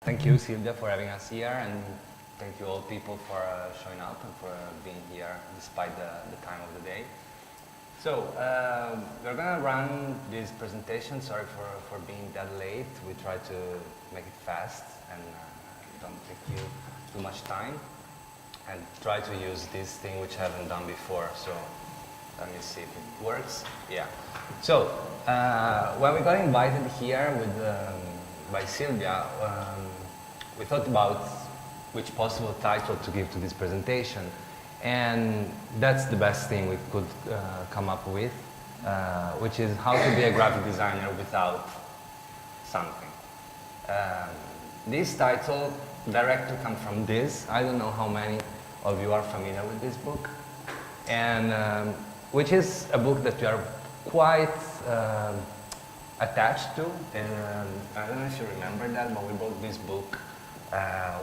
Thank you, Silvia, for having us here, and thank you all people for showing up and for being here despite the time of the day. So, we're going to run this presentation. Sorry for being that late. We try to make it fast and don't take you too much time, and try to use this thing which I haven't done before. So, let me see if it works. Yeah. So, when we got invited here by Silvia, we thought about which possible title to give to this presentation, and that's the best thing we could come up with, which is how to be a graphic designer without something. This title directly comes from this. I don't know how many of you are familiar with this book, and which is a book that we are quite attached to. And I don't know if you remember that, but we bought this book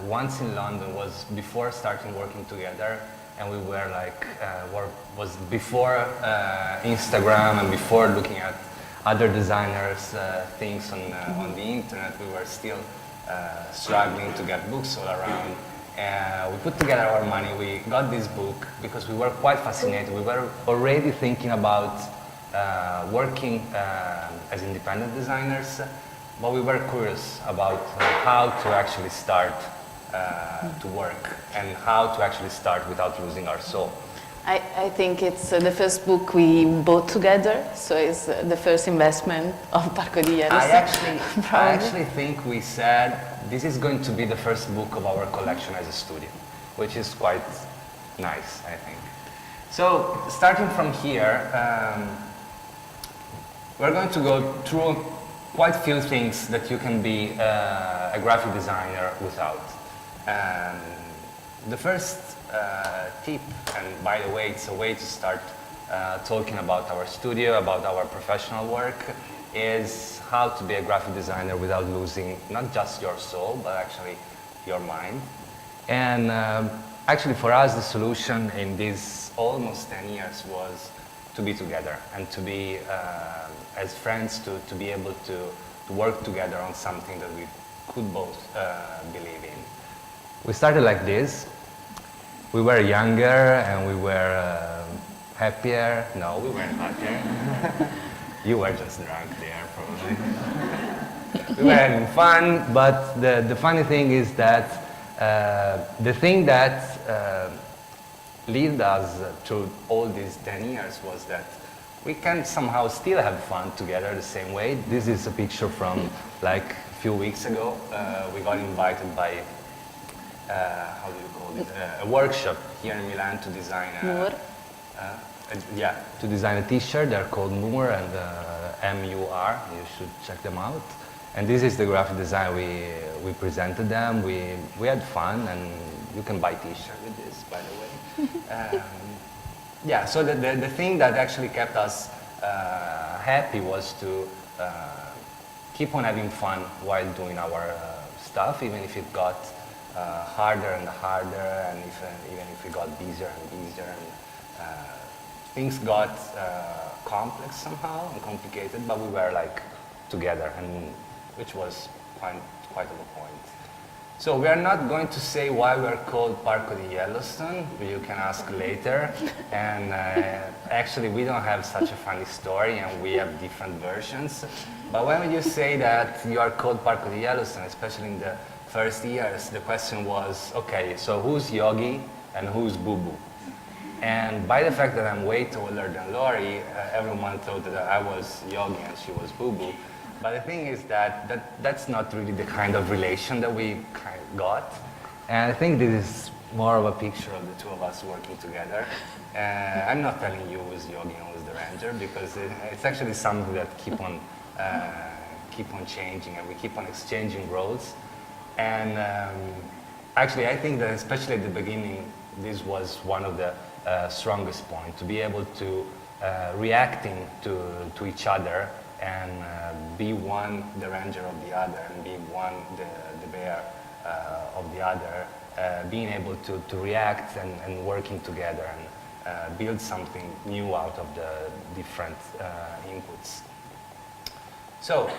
once in London. Was before starting working together, and we were like, was before Instagram and before looking at other designers' things on the internet. We were still struggling to get books all around. We put together our money. We got this book because we were quite fascinated. We were already thinking about working as independent designers, but we were curious about how to actually start to work and how to actually start without losing our soul. I think it's the first book we bought together, so it's the first investment of Parcodiyellowstone. I actually think we said this is going to be the first book of our collection as a studio, which is quite nice, I think. So, starting from here, we're going to go through quite a few things that you can be a graphic designer without. The first tip, and by the way, it's a way to start talking about our studio, about our professional work, is how to be a graphic designer without losing not just your soul, but actually your mind. And actually for us, the solution in these almost 10 years was to be together and to be as friends, to be able to work together on something that we could both believe in. We started like this. We were younger and we were happier. No, we weren't happier. You were just drunk there, probably. We were having fun, but the funny thing is that the thing that led us through all these 10 years was that we can somehow still have fun together the same way. This is a picture from like a few weeks ago. We got invited by, how do you call it, a workshop here in Milan to design to design a t-shirt. They're called Moore and M-U-R. You should check them out. And this is the graphic design we presented them. We had fun, and you can buy t-shirt with this, by the way. Yeah, so the thing that actually kept us happy was to keep on having fun while doing our stuff, even if it got harder and harder, and even if it got busier and busier, and things got complex somehow and complicated, but we were like together, and which was quite of a point. So we are not going to say why we are called Parcodiyellowstone. You can ask later. And actually, we don't have such a funny story, and we have different versions. But when you say that you are called Parcodiyellowstone, especially in the first years, the question was, okay, so who's Yogi and who's Boo Boo? And by the fact that I'm way older than Lori, everyone thought that I was Yogi and she was Boo Boo. But the thing is that's not really the kind of relation that we got. And I think this is more of a picture of the two of us working together. I'm not telling you who's Yogi and who's the Ranger, because it's actually something that keep on changing, and we keep on exchanging roles. And actually, I think that especially at the beginning, this was one of the strongest points, to be able to reacting to each other, and be one the ranger of the other, and be one the bear of the other, being able to react and working together and build something new out of the different inputs. So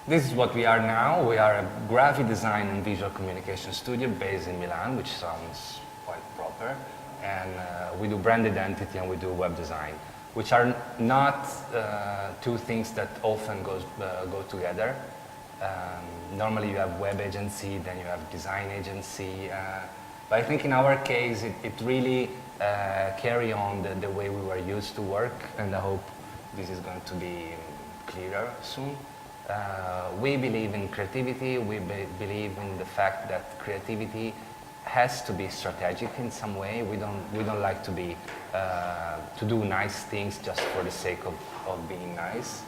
this is what we are now. We are a graphic design and visual communication studio based in Milan, which sounds quite proper. And we do brand identity and we do web design, which are not two things that often go together. Normally you have web agency, then you have design agency. But I think in our case, it really carry on the way we were used to work, and I hope this is going to be clearer soon. We believe in creativity. We believe in the fact that creativity has to be strategic in some way. We don't like to be to do nice things just for the sake of being nice.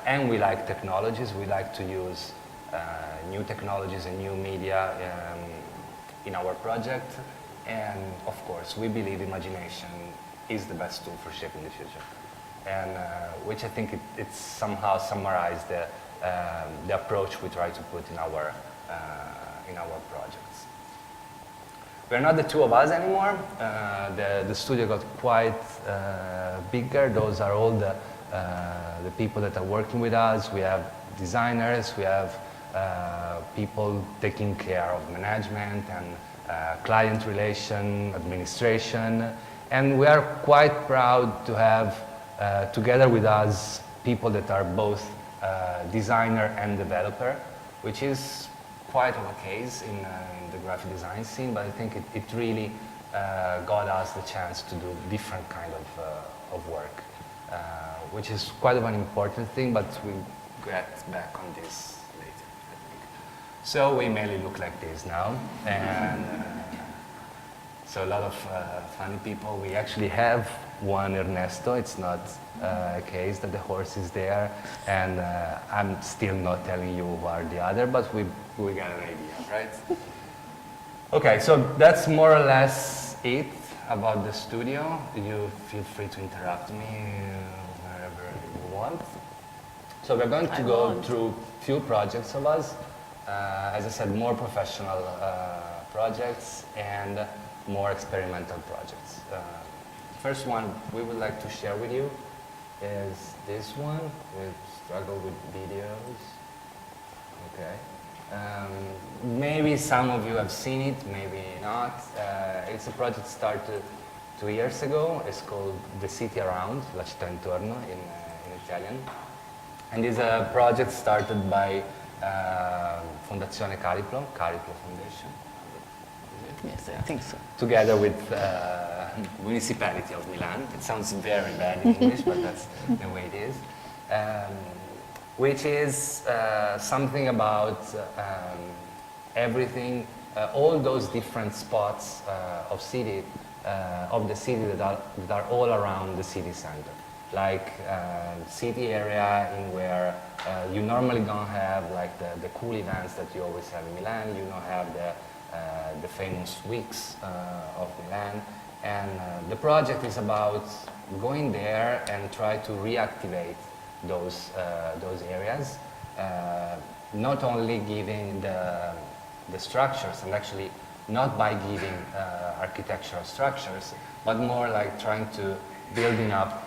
And we like technologies. We like to use new technologies and new media in our project. And of course, we believe imagination is the best tool for shaping the future. And which I think it somehow summarizes the approach we try to put in our projects. We're not the two of us anymore. The studio got quite bigger. Those are all the people that are working with us. We have designers, we have people taking care of management and client relation, administration, and we are quite proud to have together with us people that are both designer and developer, which is quite of a case in the graphic design scene, but I think it really got us the chance to do different kind of work, which is quite of an important thing, but we'll get back on this later, I think. So we mainly look like this now, and so a lot of funny people. We actually have one Ernesto. It's not a case that the horse is there, and I'm still not telling you who are the other, but we got an idea, right? Okay, so that's more or less it about the studio. You feel free to interrupt me wherever you want. So we're going to go through few projects of us. As I said, more professional projects and more experimental projects. First one we would like to share with you is this one. We've struggled with videos. Okay. Maybe some of you have seen it, maybe not. It's a project started 2 years ago. It's called The City Around, La città intorno in Italian. And it's a project started by Fondazione Cariplo Foundation. Yes, I think so. Together with municipality of Milan. It sounds very bad in English, but that's the way it is. Which is something about everything, all those different spots of the city that are all around the city center. Like city area in where you normally don't have like the cool events that you always have in Milan. You don't have the famous weeks of Milan. And the project is about going there and try to reactivate those areas, not only giving the structures, and actually not by giving architectural structures, but more like trying to building up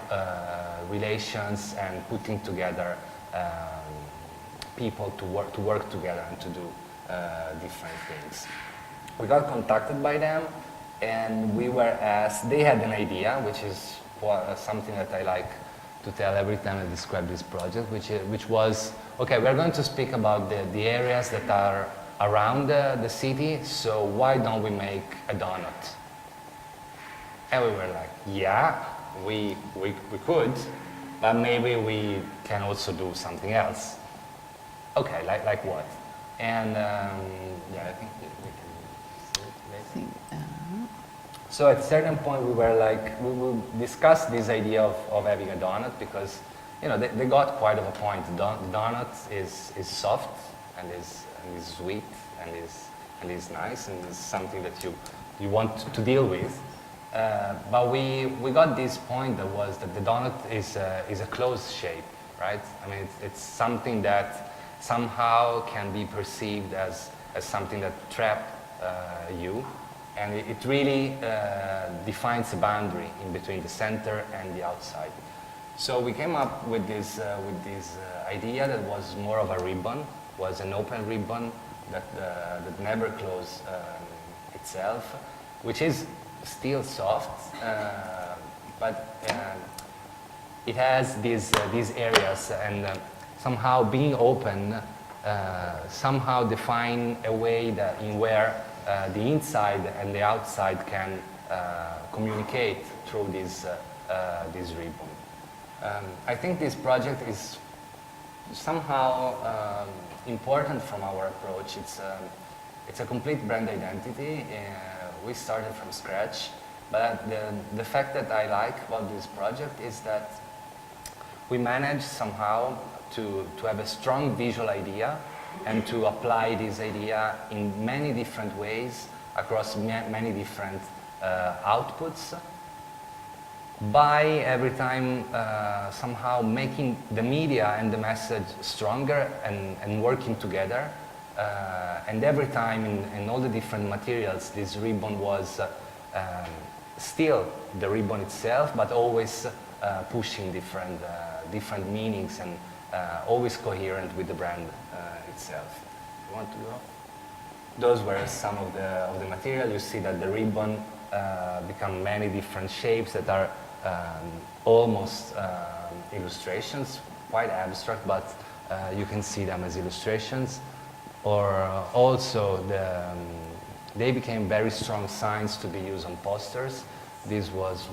relations and putting together people to work together and to do different things. We got contacted by them, and we were asked. They had an idea, which is something that I like to tell every time I describe this project, which was, okay, we're going to speak about the areas that are around the city, so why don't we make a donut? And we were like, yeah, we could, but maybe we can also do something else. Okay, like what? And yeah, I think we can see it later. So at a certain point we were like, we will discuss this idea of having a donut, because they got quite of a point. The donut is soft and is sweet and is nice and is something that you want to deal with. But we got this point that was that the donut is a closed shape, right? I mean, it's something that somehow can be perceived as something that traps you, and it really defines a boundary in between the center and the outside. So we came up with this idea that was more of a ribbon, was an open ribbon that never closed itself, which is still soft, but it has these areas, and somehow being open somehow define a way that in where the inside and the outside can communicate through this ribbon. I think this project is somehow important from our approach. It's a complete brand identity. We started from scratch, but the fact that I like about this project is that we managed somehow to have a strong visual idea and to apply this idea in many different ways across many different outputs, by every time somehow making the media and the message stronger and working together. And every time in all the different materials, this ribbon was still the ribbon itself, but always pushing different meanings and always coherent with the brand itself. You want to go? Those were some of the material. You see that the ribbon become many different shapes that are almost illustrations, quite abstract, but you can see them as illustrations. Or also they became very strong signs to be used on posters. This was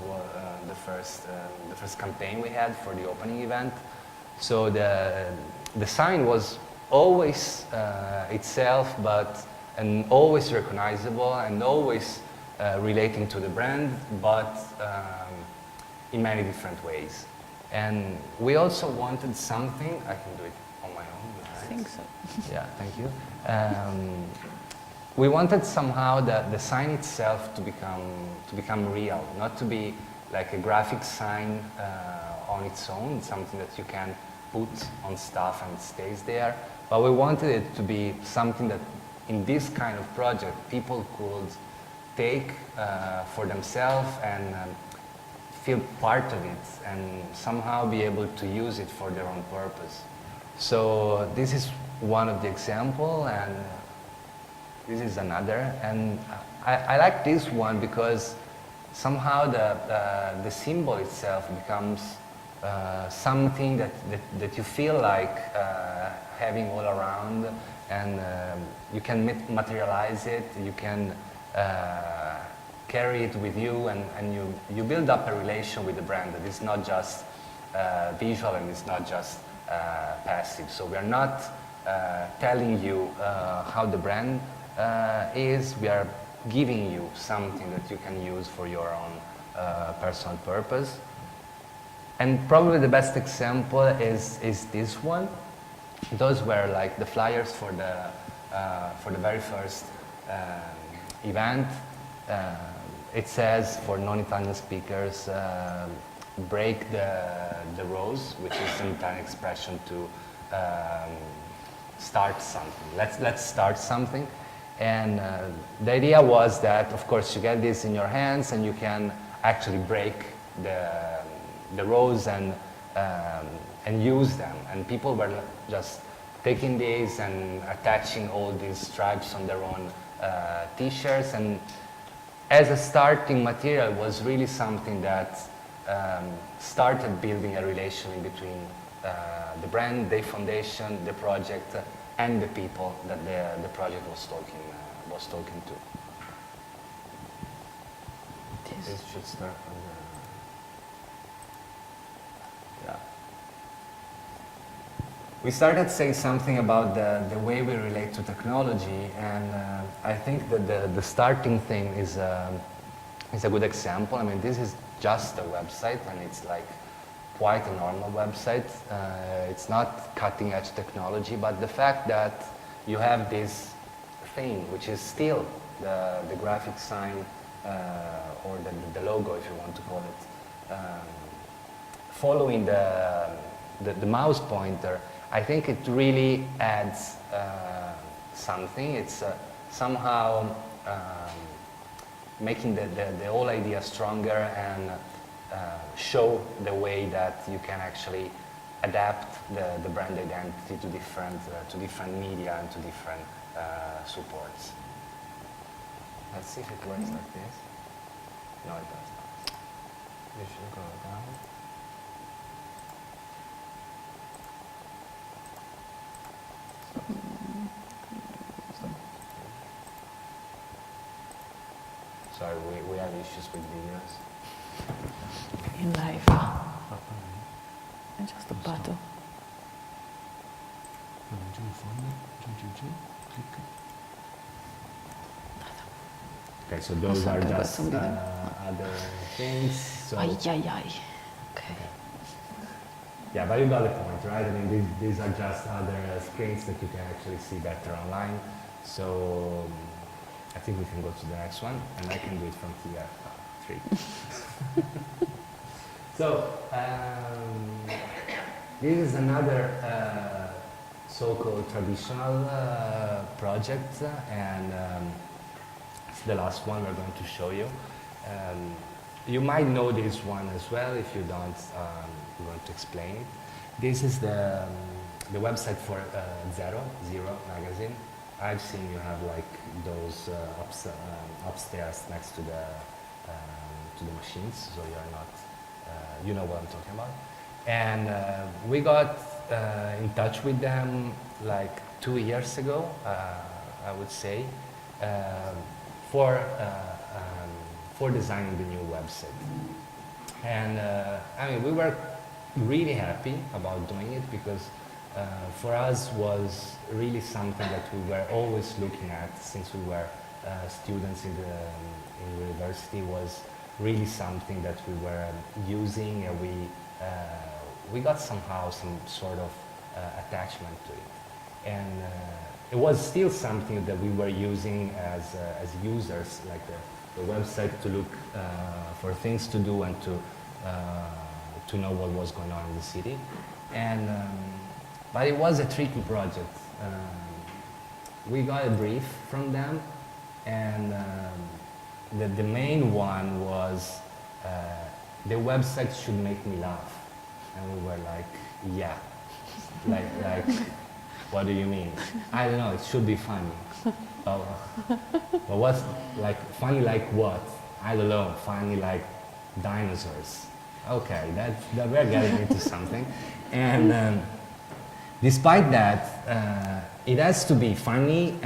the first campaign we had for the opening event. So the sign was always itself, and always recognizable and always relating to the brand, but in many different ways. And we also wanted something, I can do it on my own. Right? I think so. Yeah, thank you. We wanted somehow the sign itself to become real, not to be like a graphic sign on its own, something that you can put on stuff and it stays there. But we wanted it to be something that in this kind of project people could take for themselves and feel part of it and somehow be able to use it for their own purpose. So this is one of the examples, and this is another. And I like this one because somehow the symbol itself becomes something that you feel like having all around, and you can materialize it, you can carry it with you, and you build up a relation with the brand that is not just visual and it's not just passive. So we are not telling you how the brand is, we are giving you something that you can use for your own personal purpose. And probably the best example is this one. Those were like the flyers for the very first event. It says for non-Italian speakers, break the rose, which is an Italian expression to start something. Let's start something. And the idea was that, of course, you get this in your hands and you can actually break the rose and use them. And people were just taking these and attaching all these stripes on their own t-shirts. And as a starting material was really something that started building a relation in between the brand, the foundation, the project, and the people that the project was talking to. This should start from the... Yeah. We started saying something about the way we relate to technology, and I think that the starting thing is a good example. I mean, this is just a website, and it's like quite a normal website. It's not cutting-edge technology, but the fact that you have this thing, which is still the graphic sign or the logo, if you want to call it, following the mouse pointer, I think it really adds something. It's making the whole idea stronger and show the way that you can actually adapt the brand identity to different media and to different supports. Let's see if it works like this. No, it doesn't. You should go down. Sorry, we have issues with videos. In life. And just a button. Okay, so those are just other things. So Ay, ay, ay. Okay. yeah, but you got the point, right? I mean, these are just other screens that you can actually see better online. So I think we can go to the next one, and I can do it from here. 3. So this is another so-called traditional project, and it's the last one we're going to show you. You might know this one as well. If you don't, I'm going to explain it. This is the website for Zero magazine. I've seen you have like those upstairs next to the machines, so you're not, you know what I'm talking about. And we got in touch with them like 2 years ago, I would say, for designing the new website. And I mean, we were really happy about doing it because for us was really something that we were always looking at since we were students in university. Was really something that we were using, and we got somehow some sort of attachment to it. And it was still something that we were using as users, like the website to look for things to do and to know what was going on in the city. And but it was a tricky project. We got a brief from them, and the main one was the website should make me laugh. And we were like, yeah, like what do you mean? I don't know, it should be funny. Oh, but what's like funny like what? I don't know, funny like dinosaurs. Okay, that we're getting into something. And despite that, it has to be funny.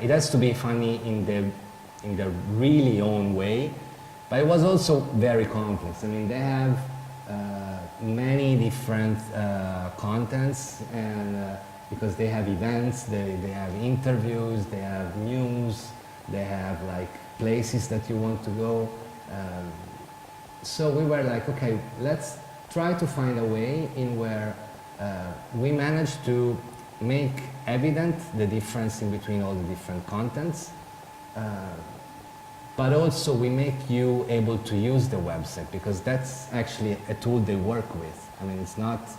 It has to be funny in the really own way, but it was also very complex. I mean, they have many different contents, and because they have events, they have interviews, they have news, they have like places that you want to go. So we were like, okay, let's try to find a way in where we managed to make evident the difference in between all the different contents, but also we make you able to use the website, because that's actually a tool they work with. I mean, it's not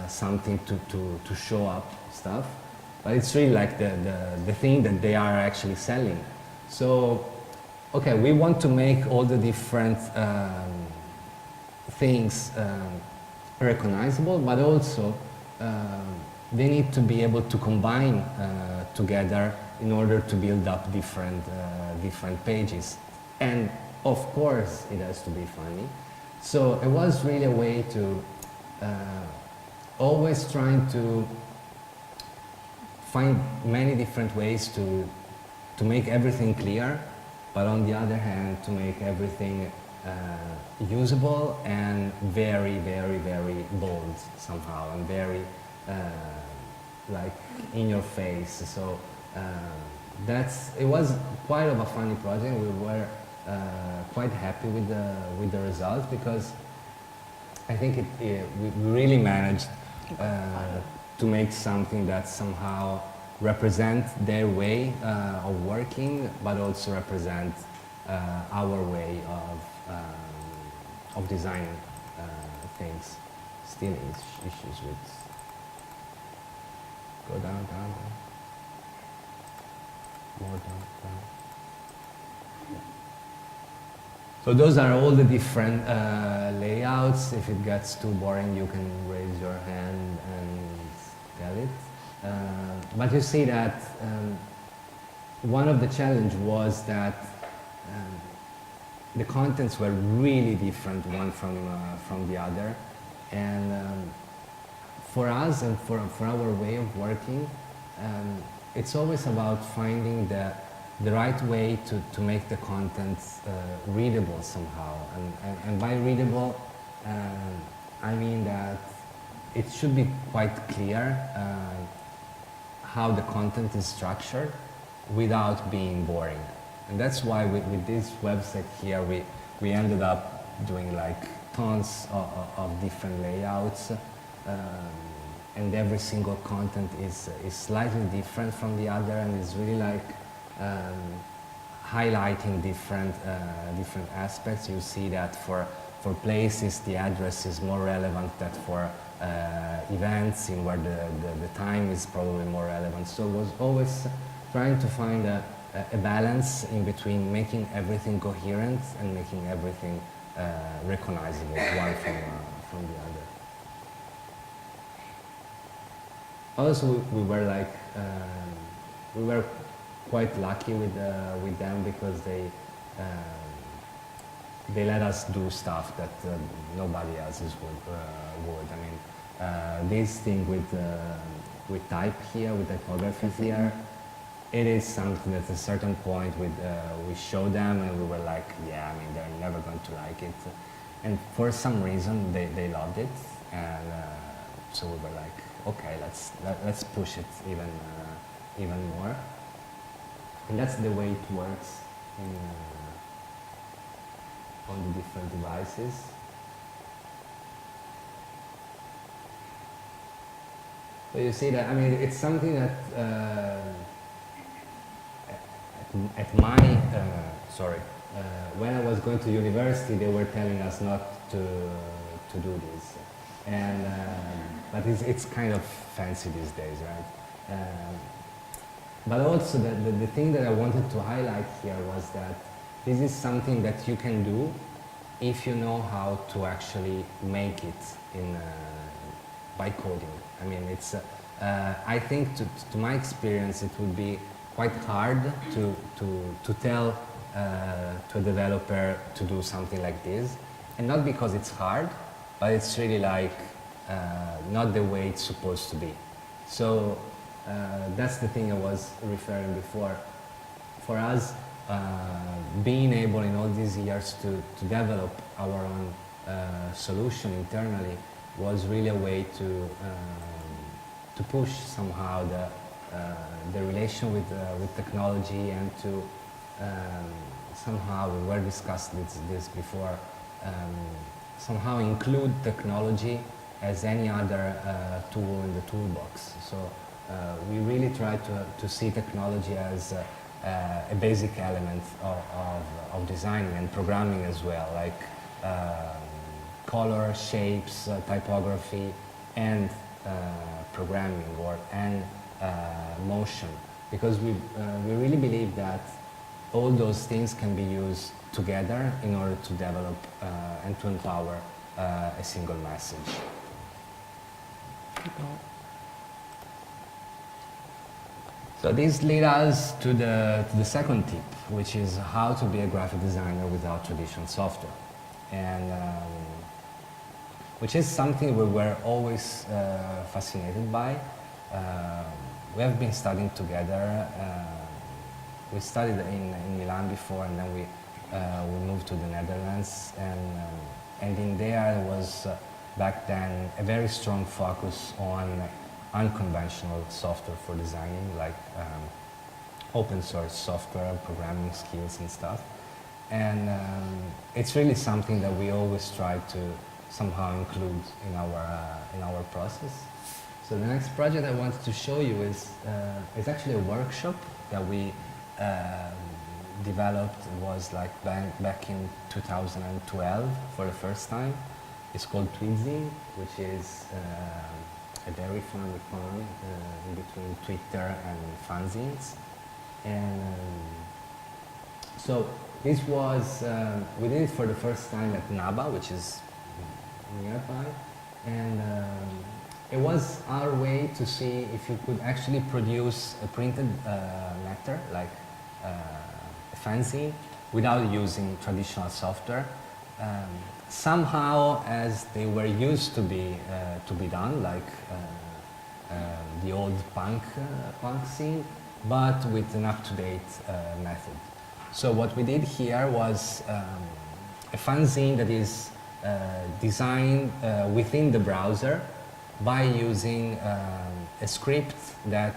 something to show up stuff, but it's really like the thing that they are actually selling. So, okay, we want to make all the different things recognizable, but also they need to be able to combine together in order to build up different pages. And of course, it has to be funny. So it was really a way to always trying to find many different ways to make everything clear, but on the other hand, to make everything usable and very, very, very bold somehow, and very like in your face. So it was quite of a funny project. We were quite happy with the result, because I think we really managed to make something that somehow represent their way of working, but also represent our way of designing things. Still issues with. Go down. More down. Yeah. So those are all the different layouts. If it gets too boring, you can raise your hand and tell it. But you see that one of the challenge was that the contents were really different one from the other, and for us and for our way of working, it's always about finding the right way to make the content readable somehow. And by readable, I mean that it should be quite clear how the content is structured without being boring. And that's why with this website here, we ended up doing like tons of different layouts. And every single content is slightly different from the other, and is really like highlighting different aspects. You see that for places the address is more relevant than for events in where the time is probably more relevant. So it was always trying to find a balance in between making everything coherent and making everything recognizable one from the other. Also, we were quite lucky with them because they let us do stuff that nobody else would. I mean, this thing with type here, with typography here, it is something that at a certain point we showed them and we were like, yeah, I mean, they're never going to like it. And for some reason, they loved it, and so we were like, okay, let's push it even more. And that's the way it works on the different devices. So you see that, I mean, it's something that at my, when I was going to university, they were telling us not to do this. And, but it's kind of fancy these days, right? But also the thing that I wanted to highlight here was that this is something that you can do if you know how to actually make it by coding. I mean, it's, I think to my experience, it would be quite hard to tell to a developer to do something like this. And not because it's hard, but it's really like not the way it's supposed to be. So that's the thing I was referring before. For us, being able in all these years to develop our own solution internally was really a way to push somehow the relation with technology, and to somehow, we were discussed this before, somehow include technology as any other tool in the toolbox. So we really try to see technology as a basic element of designing and programming as well, like color, shapes, typography, and programming and motion, because we really believe that all those things can be used together in order to develop and to empower a single message. So this leads us to the second tip, which is how to be a graphic designer without traditional software, and which is something we were always fascinated by. We have been studying together. We studied in Milan before, and then we moved to the Netherlands, and in there was back then a very strong focus on unconventional software for designing, like open source software, programming skills and stuff. And it's really something that we always try to somehow include in our process. So the next project I wanted to show you is actually a workshop that we developed. It was like back in 2012 for the first time. It's called Twinsies, which is a very fun in between Twitter and fanzines. And so this was, we did it for the first time at Naba, which is nearby, and it was our way to see if you could actually produce a printed matter, like a fanzine, without using traditional software. Somehow, as they were used to be done, like the old punk scene, but with an up-to-date method. So what we did here was a fanzine that is designed within the browser by using a script that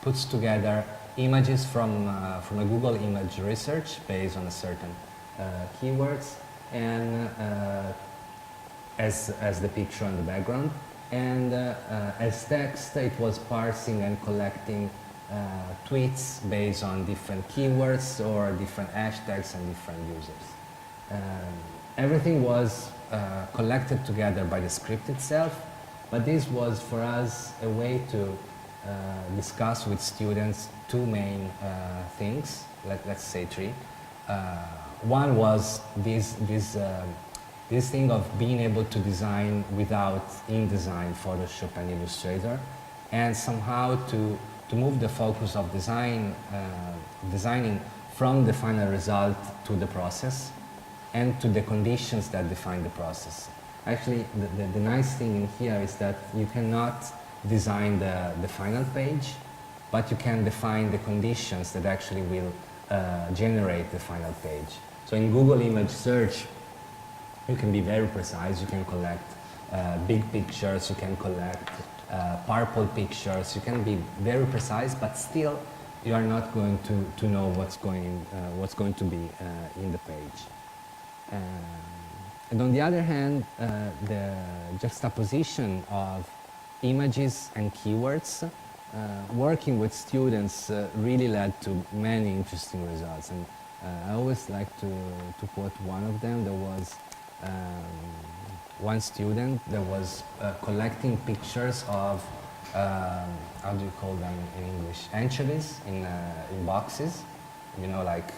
puts together images from a Google image research based on a certain keywords, and as the picture on the background, and as text it was parsing and collecting tweets based on different keywords or different hashtags and different users. Everything was collected together by the script itself, but this was for us a way to discuss with students two main things, let's say three. One was this thing of being able to design without InDesign, Photoshop and Illustrator, and somehow to move the focus of designing from the final result to the process and to the conditions that define the process. Actually, the nice thing in here is that you cannot design the final page, but you can define the conditions that actually will generate the final page. So in Google image search, you can be very precise. You can collect big pictures, you can collect purple pictures, you can be very precise, but still you are not going to know what's going to be in the page. And on the other hand, the juxtaposition of images and keywords, working with students really led to many interesting results. And I always like to quote one of them. There was one student that was collecting pictures of, how do you call them in English, anchovies in boxes, you know, like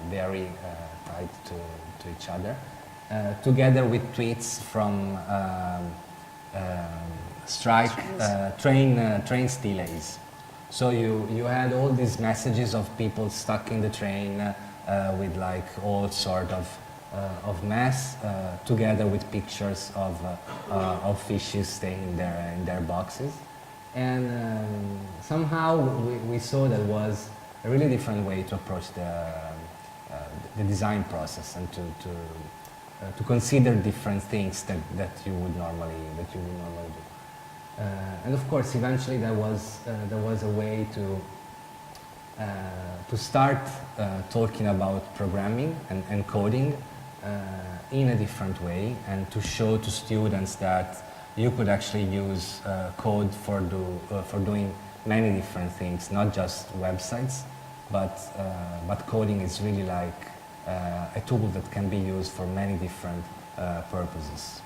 very tied to each other, together with tweets from strike, train delays. So you had all these messages of people stuck in the train with like all sort of mess, together with pictures of fishes staying in their boxes. And somehow we saw that was a really different way to approach the design process and to consider different things that you would normally do. And of course, eventually there was a way to start talking about programming and coding in a different way, and to show to students that you could actually use code for doing many different things, not just websites, but coding is really like a tool that can be used for many different purposes.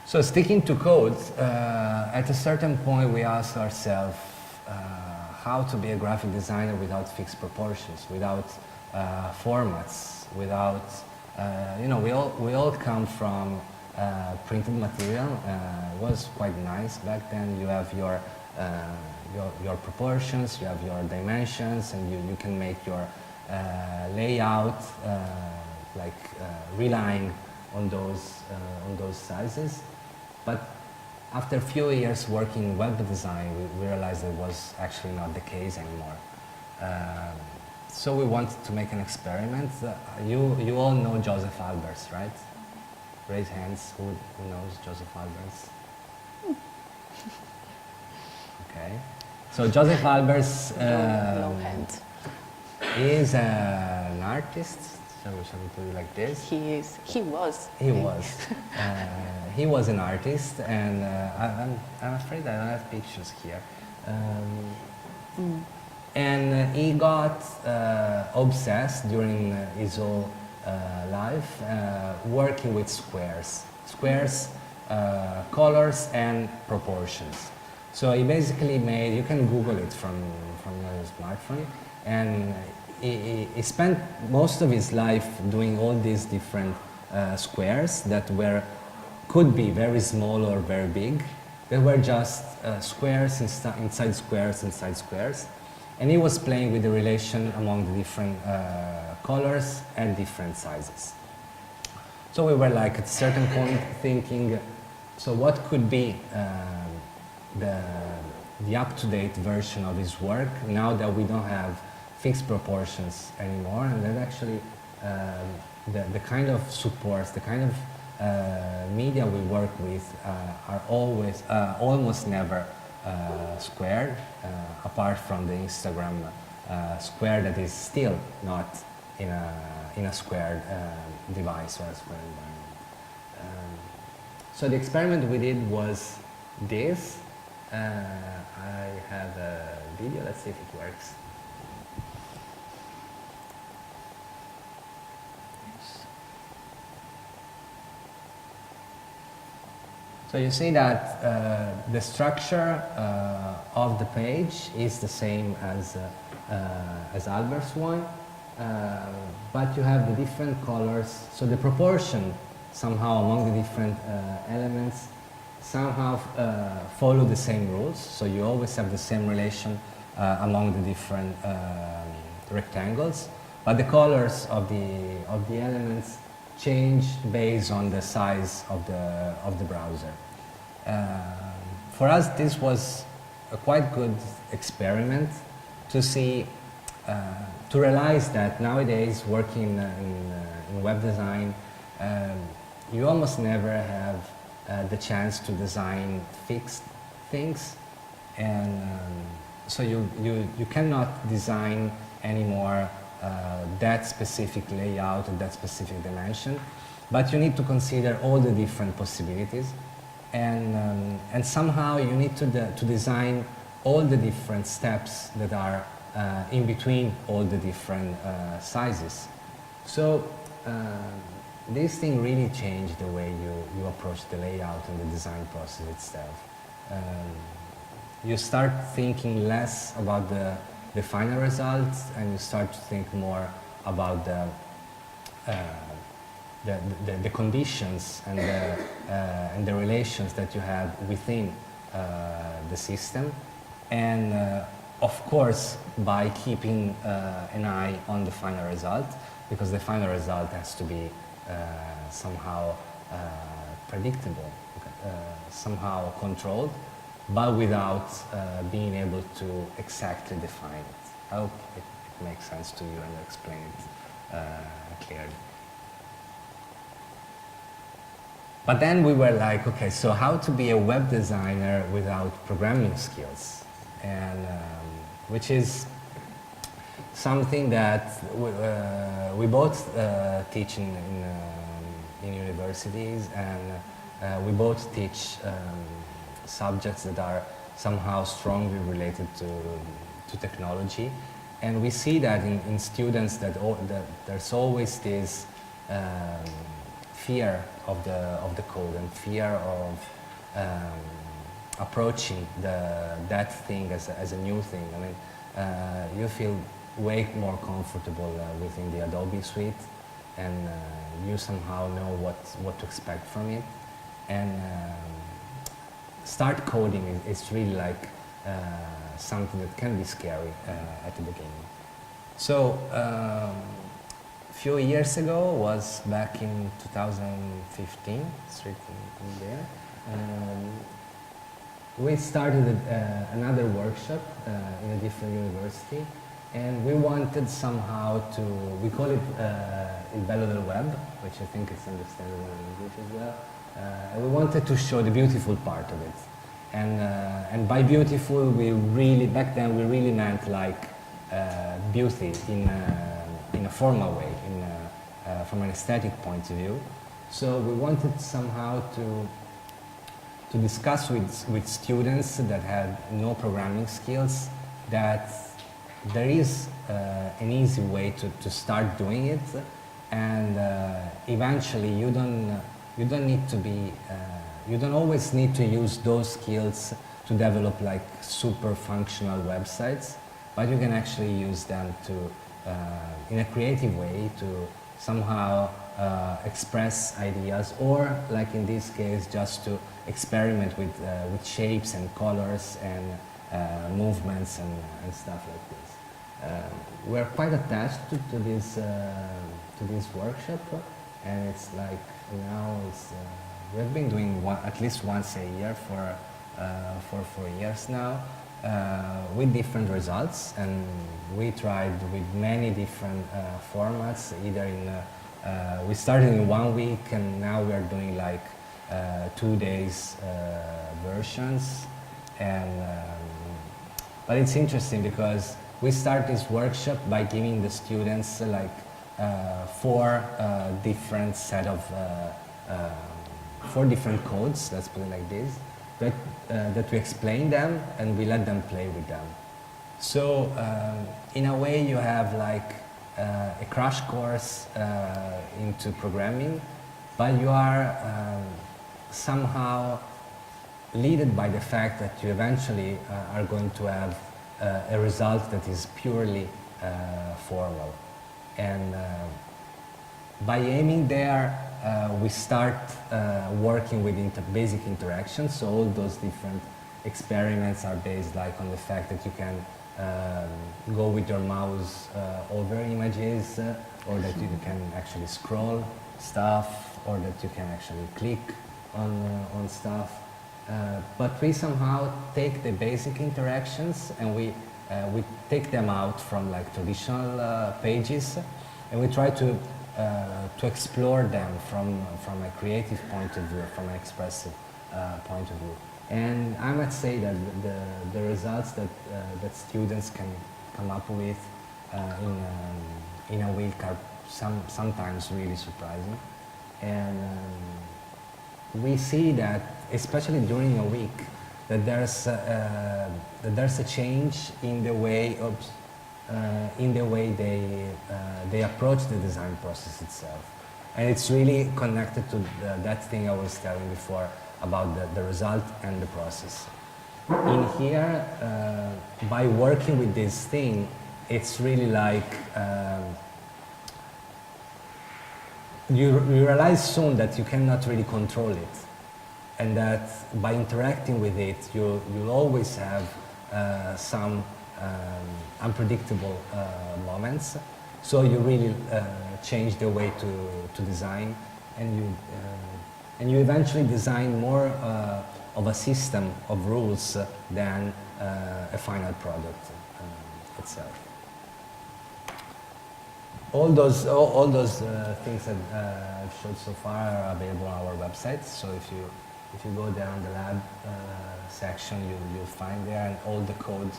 So sticking to code, at a certain point we asked ourselves how to be a graphic designer without fixed proportions, without formats, without, you know, we all come from printed material. It was quite nice back then. You have your proportions, you have your dimensions, and you can make your layout relying on those sizes. But after a few years working in web design, we realized it was actually not the case anymore. So we wanted to make an experiment. You all know Josef Albers, right? Raise hands. Who knows Josef Albers? Okay. So Josef Albers No hand. is an artist. Shall we put it like this? He was. He was an artist, and I'm afraid I don't have pictures here. And he got obsessed during his whole life working with squares, colors and proportions. So he basically made, you can Google it from your smartphone, and he spent most of his life doing all these different squares that could be very small or very big. They were just squares inside squares inside squares. And he was playing with the relation among the different colors and different sizes. So we were like at a certain point thinking, so what could be the up-to-date version of his work now that we don't have fixed proportions anymore, and that actually the kind of supports, the kind of media we work with are always almost never squared, apart from the Instagram square that is still not in a squared device or a square environment. So the experiment we did was this. I have a video, let's see if it works. So you see that the structure of the page is the same as Albers' one, but you have the different colors. So the proportion somehow among the different elements somehow follow the same rules. So you always have the same relation among the different rectangles, but the colors of the elements change based on the size of the browser. For us, this was a quite good experiment to see, to realize that nowadays working in web design, you almost never have the chance to design fixed things, and so you cannot design anymore that specific layout and that specific dimension, but you need to consider all the different possibilities, and somehow you need to design all the different steps that are in between all the different sizes. So this thing really changed the way you approach the layout and the design process itself. You start thinking less about the final results, and you start to think more about the conditions and the relations that you have within the system, and of course by keeping an eye on the final result, because the final result has to be somehow predictable, somehow controlled, but without being able to exactly define it. I hope it makes sense to you and I explain it clearly. But then we were like, okay, so how to be a web designer without programming skills? And which is something that we both teach in universities, and we both teach subjects that are somehow strongly related to technology, and we see that in students that there's always this fear of the code and fear of approaching that thing as a new thing. I mean, you feel way more comfortable within the Adobe suite, and you somehow know what to expect from it, and start coding is really like something that can be scary at the beginning. So a few years ago, was back in 2015, it's written in there, we started another workshop in a different university, and we wanted somehow to, we call it Untitled Web, which I think is understandable in English as well. And we wanted to show the beautiful part of it. And by beautiful, we really, back then, we really meant like beauty in a formal way, from an aesthetic point of view. So we wanted somehow to discuss with students that had no programming skills that there is an easy way to start doing it, and eventually you don't need to be you don't always need to use those skills to develop like super functional websites, but you can actually use them to, in a creative way, to somehow express ideas, or like in this case, just to experiment with shapes and colors and movements and stuff like this. We're quite attached to this workshop, and it's like now we've been doing at least once a year for 4 years now, with different results, and we tried with many different formats. Either we started in 1 week, and now we are doing like 2 days versions, and but it's interesting because we start this workshop by giving the students like 4 different set of 4 different codes, let's put it like this, that we explain them and we let them play with them. So in a way you have like a crash course into programming, but you are somehow led by the fact that you eventually are going to have a result that is purely formal. And by aiming there, we start working with basic interactions. So all those different experiments are based like on the fact that you can go with your mouse over images, or that you can actually scroll stuff, or that you can actually click on stuff. But we somehow take the basic interactions and we take them out from like traditional pages, and we try to explore them from a creative point of view, from an expressive point of view. And I might say that the results that students can come up with in a week are sometimes really surprising. And we see that, especially during a week, that there's a change in the way they approach the design process itself, and it's really connected to that thing I was telling before about the result and the process. In here, by working with this thing, it's really like you realize soon that you cannot really control it, and that by interacting with it, you'll always have some unpredictable moments. So you really change the way to design, and you eventually design more of a system of rules than a final product itself. All those things that I've showed so far are available on our website. So if you go down the lab section, you'll find there, and all the code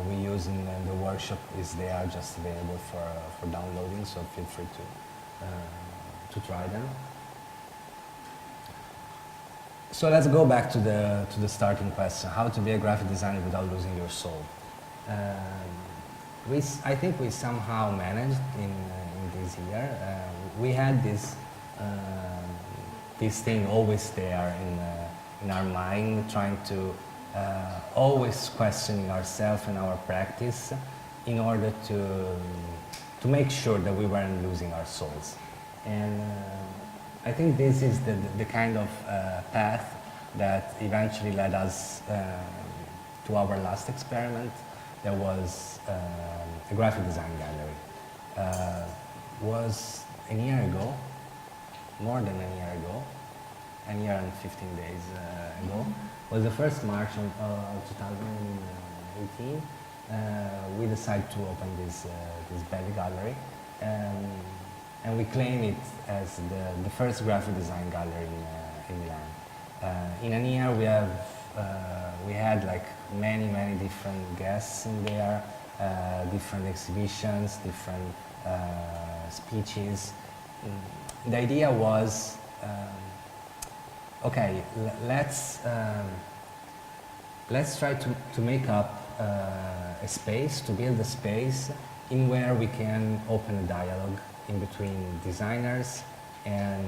we use in the workshop is there, just available for downloading. So feel free to try them. So let's go back to the starting question: how to be a graphic designer without losing your soul. I think we somehow managed in this year. We had this thing always there in our mind, trying to always questioning ourselves and our practice in order to make sure that we weren't losing our souls. And I think this is the kind of path that eventually led us to our last experiment. There was a graphic design gallery. Was a year ago, more than a year ago, a year and 15 days ago, was the first March of 2018. We decided to open this belly gallery, and we claim it as the first graphic design gallery in Milan. In a year we had like many different guests in there, different exhibitions, different speeches. The idea was, okay, let's try to make up a space, to build a space in where we can open a dialogue in between designers and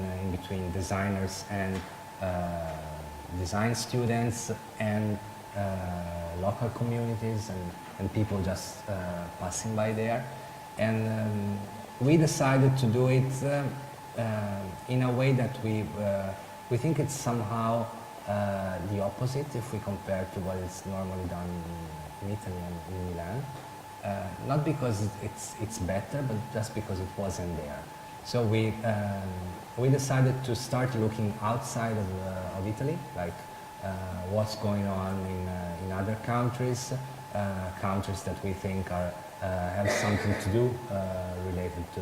design students and local communities and people just passing by there. And we decided to do it in a way that we think it's somehow the opposite if we compare to what is normally done in Italy and in Milan. Not because it's better, but just because it wasn't there. So we decided to start looking outside of Italy, like what's going on in other countries, countries that we think have something to do related to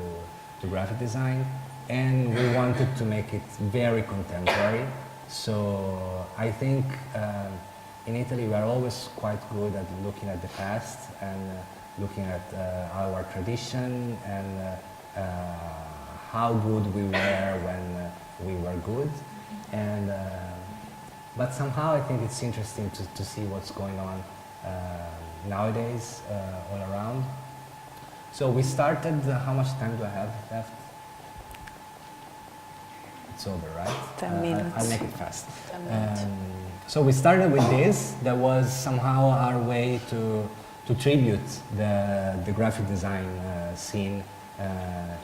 graphic design, and we wanted to make it very contemporary. So I think in Italy we are always quite good at looking at the past and looking at our tradition and how good we were when we were good. And but somehow I think it's interesting to see what's going on nowadays all around. So we started, how much time do I have left? It's over, right? 10 minutes. I'll make it fast. 10 minutes. So we started with this. That was somehow our way to tribute the graphic design scene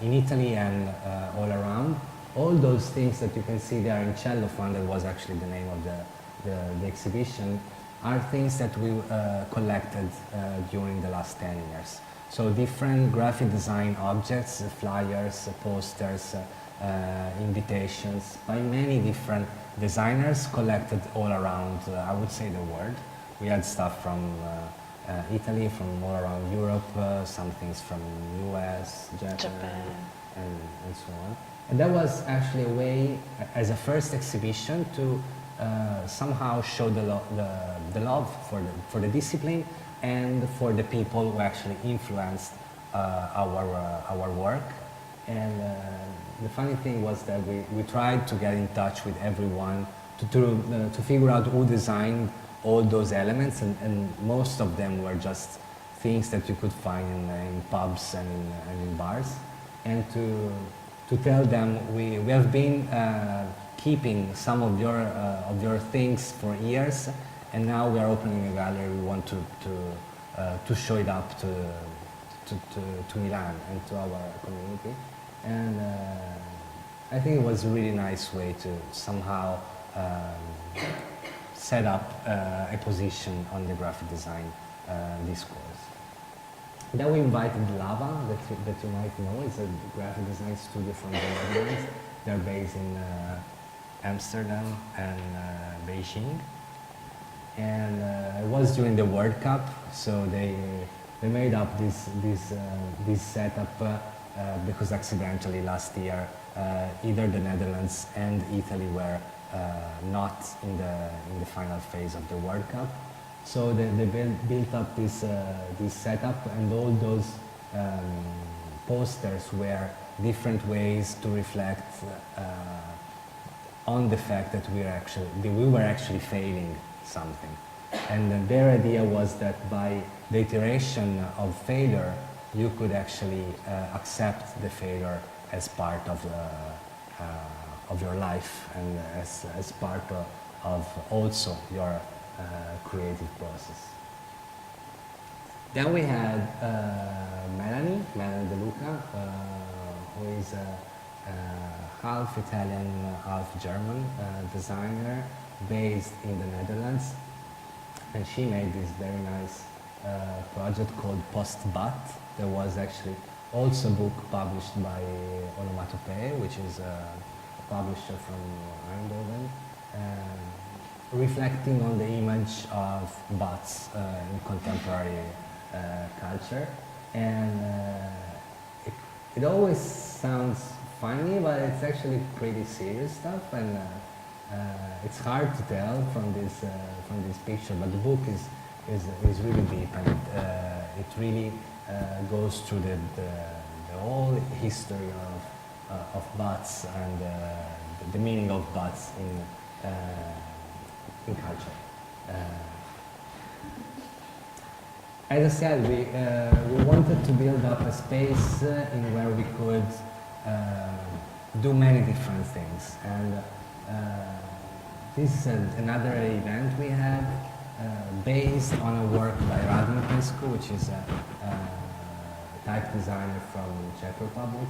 in Italy and all around. All those things that you can see there in Cellophane, that was actually the name of the exhibition, are things that we collected during the last 10 years. So different graphic design objects, flyers, posters, invitations by many different designers collected all around, I would say, the world. We had stuff from Italy, from all around Europe, some things from US, Japan. And so on. And that was actually a way, as a first exhibition, to somehow show the love for the discipline and for the people who actually influenced our work. And the funny thing was that we tried to get in touch with everyone to figure out who designed all those elements, and most of them were just things that you could find in pubs and in bars. And to tell them we have been keeping some of your things for years, and now we are opening a gallery. We want to show it up to Milan and to our community. And I think it was a really nice way to somehow set up a position on the graphic design discourse. Then we invited Lava, that you might know. It's a graphic design studio from the Netherlands. They're based in Amsterdam and Beijing. And it was during the World Cup, so they made up this setup because accidentally last year either the Netherlands and Italy were not in the final phase of the World Cup. So they built up this setup, and all those posters were different ways to reflect on the fact that we were actually failing something. And their idea was that by the iteration of failure, you could actually accept the failure as part of your life and as part of also your creative process. Then we had Melanie De Luca, who is half Italian, half German designer based in the Netherlands, and she made this very nice project called Post-Bat. There was actually also a book published by Onomatopoeia, which is a publisher from Eindhoven, reflecting on the image of bats in contemporary culture. And it always sounds funny, but it's actually pretty serious stuff, and it's hard to tell from this picture. But the book is really deep, and it really goes through the whole history of bats and the meaning of bats in culture. As I said, we wanted to build up a space in where we could do many different things. And This is another event we have based on a work by Radim Pesco, which is a type designer from Czech Republic.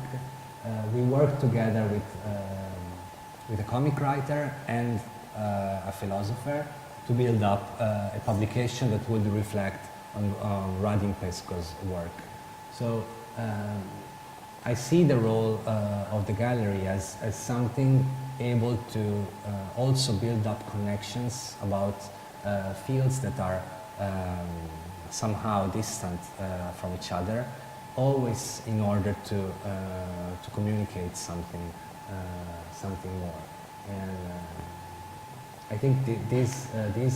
We worked together with a comic writer and a philosopher to build up a publication that would reflect on Radim Pesco's work. So I see the role of the gallery as something able to also build up connections about fields that are somehow distant from each other, always in order to communicate something more. And I think this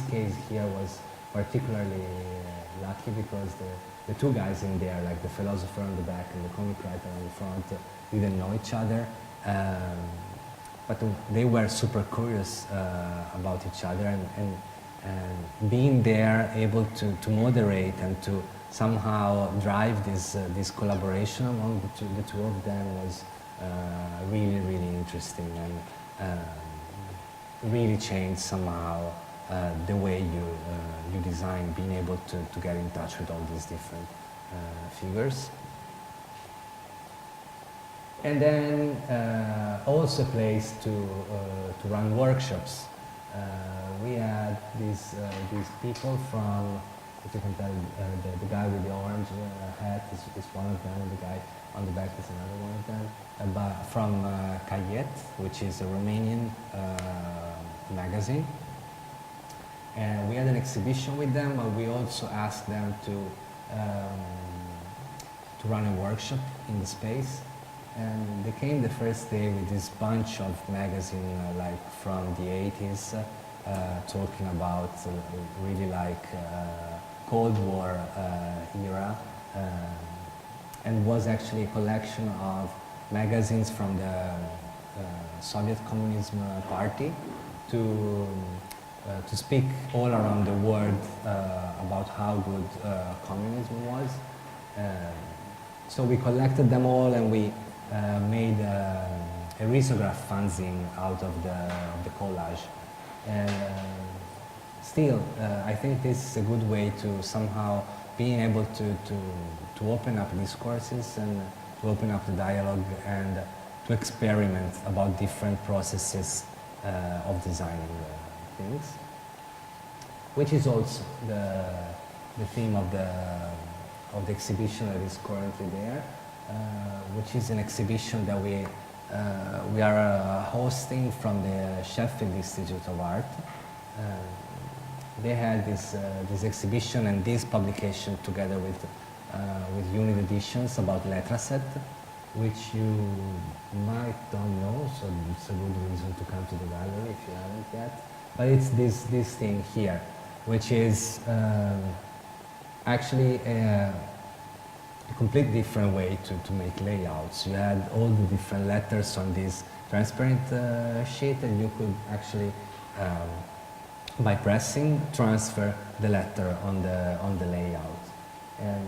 case here was particularly lucky because the two guys in there, like the philosopher on the back and the comic writer on the front, didn't know each other, but they were super curious about each other, and being there, able to moderate and to somehow drive this collaboration among the two of them was really, really interesting, and really changed somehow the way you design, being able to get in touch with all these different figures. And then also a place to run workshops. We had these people from, as you can tell, the guy with the orange hat is one of them, the guy on the back is another one of them, but from Kayet, which is a Romanian magazine. And we had an exhibition with them, but we also asked them to run a workshop in the space. And they came the first day with this bunch of magazines, like from the 80s, talking about really like Cold War era, and was actually a collection of magazines from the Soviet Communism Party to speak all around the world about how good communism was. So we collected them all, and we made a risograph fanzine out of the collage. And still, I think this is a good way to somehow being able to open up discourses and to open up the dialogue and to experiment about different processes of designing things, which is also the theme of the exhibition that is currently there, which is an exhibition that we are hosting from the Sheffield Institute of Art. They had this exhibition and this publication together with Unit Editions about Letraset, which you might don't know, so it's a good reason to come to the gallery if you haven't yet. But it's this thing here, which is actually a complete different way to make layouts. You had all the different letters on this transparent sheet, and you could actually, by pressing, transfer the letter on the layout. And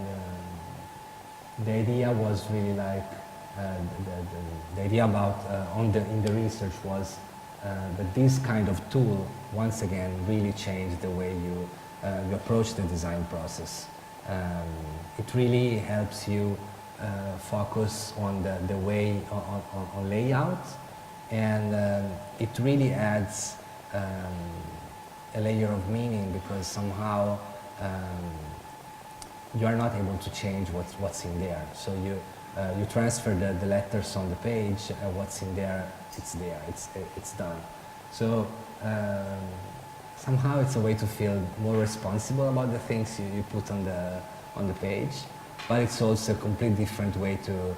the idea was really like the idea about in the research was that this kind of tool once again really changed the way you approach the design process. It really helps you focus on the way on layout, and it really adds a layer of meaning, because somehow you are not able to change what's in there. So you transfer the letters on the page, what's in there, it's done. So somehow it's a way to feel more responsible about the things you put on the page, but it's also a completely different way to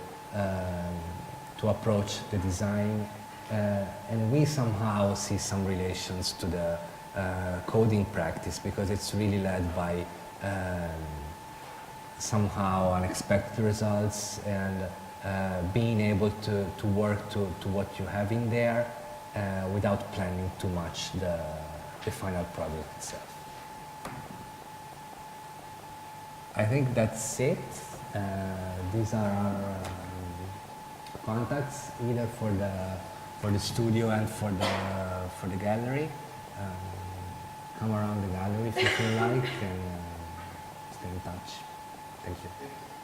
approach the design, and we somehow see some relations to the coding practice, because it's really led by somehow unexpected results, and being able to work to what you have in there without planning too much the final product itself. I think that's it. These are our contacts, either for the studio and for the gallery. come around the gallery if you feel like, and stay in touch. Thank you.